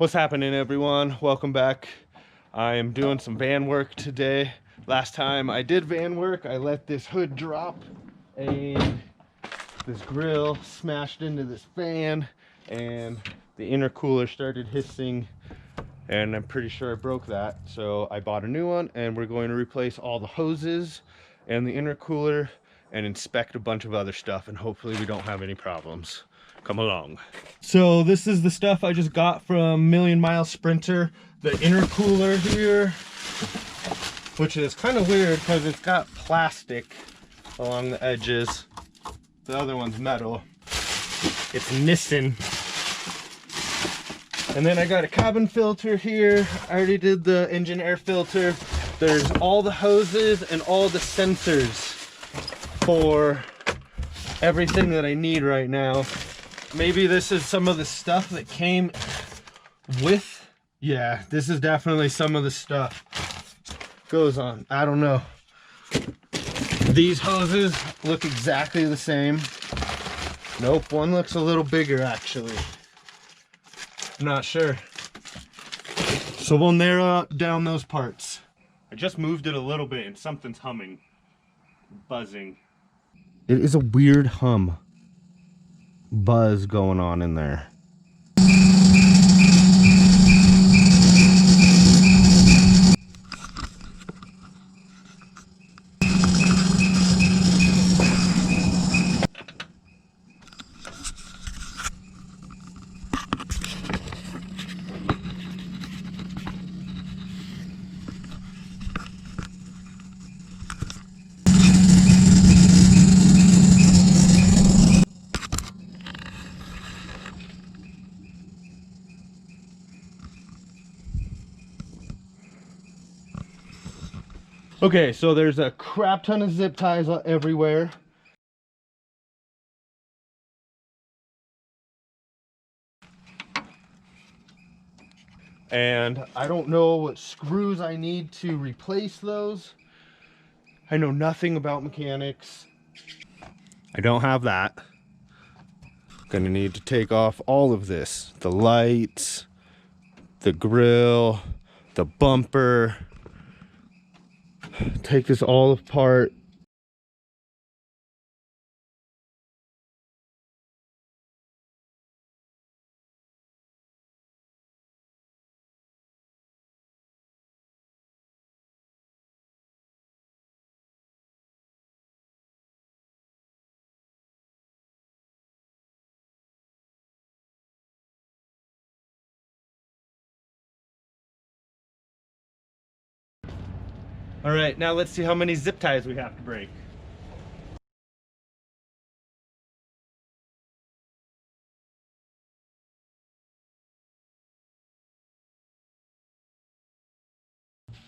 What's happening, everyone? Welcome back. I am doing some van work today. Last time I did van work, I let this hood drop and this grill smashed into this fan and the intercooler started hissing, and I'm pretty sure I broke that. So I bought a new one and we're going to replace all the hoses and the intercooler and inspect a bunch of other stuff, and hopefully we don't have any problems. Come along. So this is the stuff I just got from Million Mile Sprinter. The intercooler here, which is kind of weird because it's got plastic along the edges. The other one's metal. It's Nissan. And then I got a cabin filter here. I already did the engine air filter. There's all the hoses and all the sensors for everything that I need right now. Maybe this is some of the stuff that came with. Yeah, this is definitely some of the stuff goes on. I don't know. These hoses look exactly the same. Nope, one looks a little bigger actually. I'm not sure. So we'll narrow down those parts. I just moved it a little bit and something's humming, buzzing. It is a weird buzz going on in there. Okay, so there's a crap ton of zip ties everywhere. And I don't know what screws I need to replace those. I know nothing about mechanics. I don't have that. Gonna need to take off all of this. The lights, the grill, the bumper. Take this all apart. All right, now let's see how many zip ties we have to break.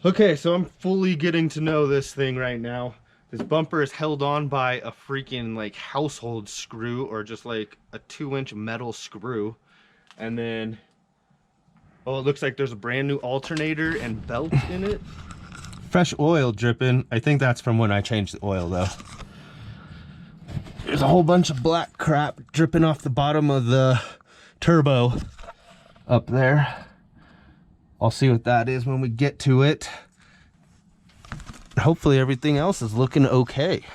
Okay, so I'm fully getting to know this thing right now. This bumper is held on by a freaking like household screw, or just like a 2-inch metal screw. And then, oh, it looks like there's a brand new alternator and belt in it. Fresh oil dripping. I think that's from when I changed the oil though. There's a whole bunch of black crap dripping off the bottom of the turbo up there. I'll see what that is when we get to it. Hopefully everything else is looking okay.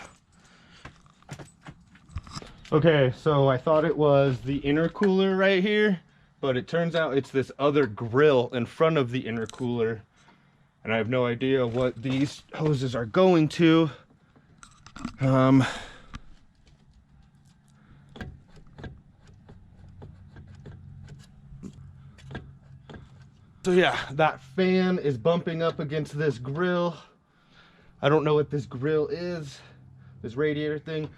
Okay, so I thought it was the intercooler right here, but it turns out it's this other grill in front of the intercooler. And I have no idea what these hoses are going to. So yeah, that fan is bumping up against this grill. I don't know what this grill is, this radiator thing.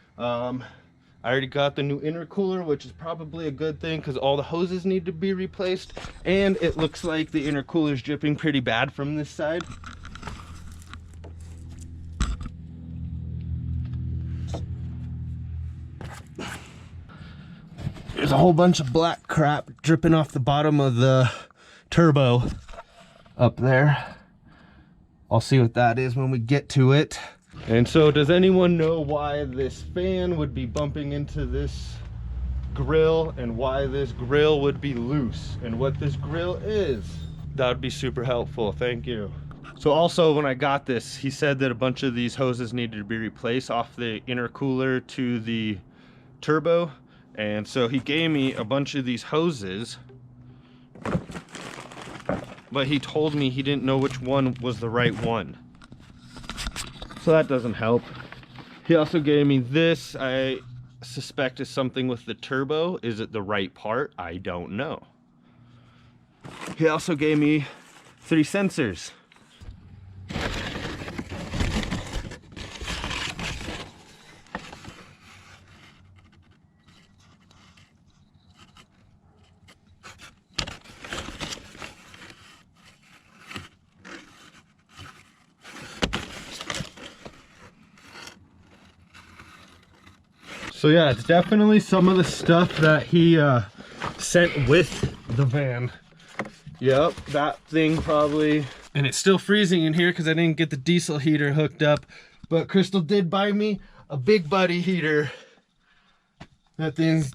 I already got the new intercooler, which is probably a good thing because all the hoses need to be replaced. And it looks like the intercooler is dripping pretty bad from this side. There's a whole bunch of black crap dripping off the bottom of the turbo up there. I'll see what that is when we get to it. And so does anyone know why this fan would be bumping into this grill and why this grill would be loose and what this grill is, that would be super helpful. Thank you. So also when I got this, he said that a bunch of these hoses needed to be replaced off the intercooler to the turbo. And so he gave me a bunch of these hoses, but he told me he didn't know which one was the right one. So that doesn't help. He also gave me this. I suspect is something with the turbo. Is it the right part? I don't know. He also gave me 3 sensors. So yeah, it's definitely some of the stuff that he sent with the van. Yep, that thing probably. And it's still freezing in here because I didn't get the diesel heater hooked up. But Crystal did buy me a Big Buddy heater. That thing's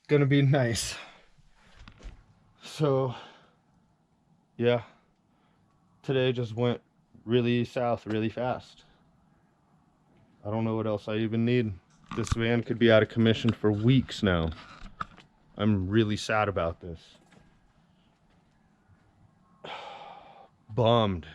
gonna be nice. So yeah, today just went really south really fast. I don't know what else I even need. This van could be out of commission for weeks now. I'm really sad about this. Bummed.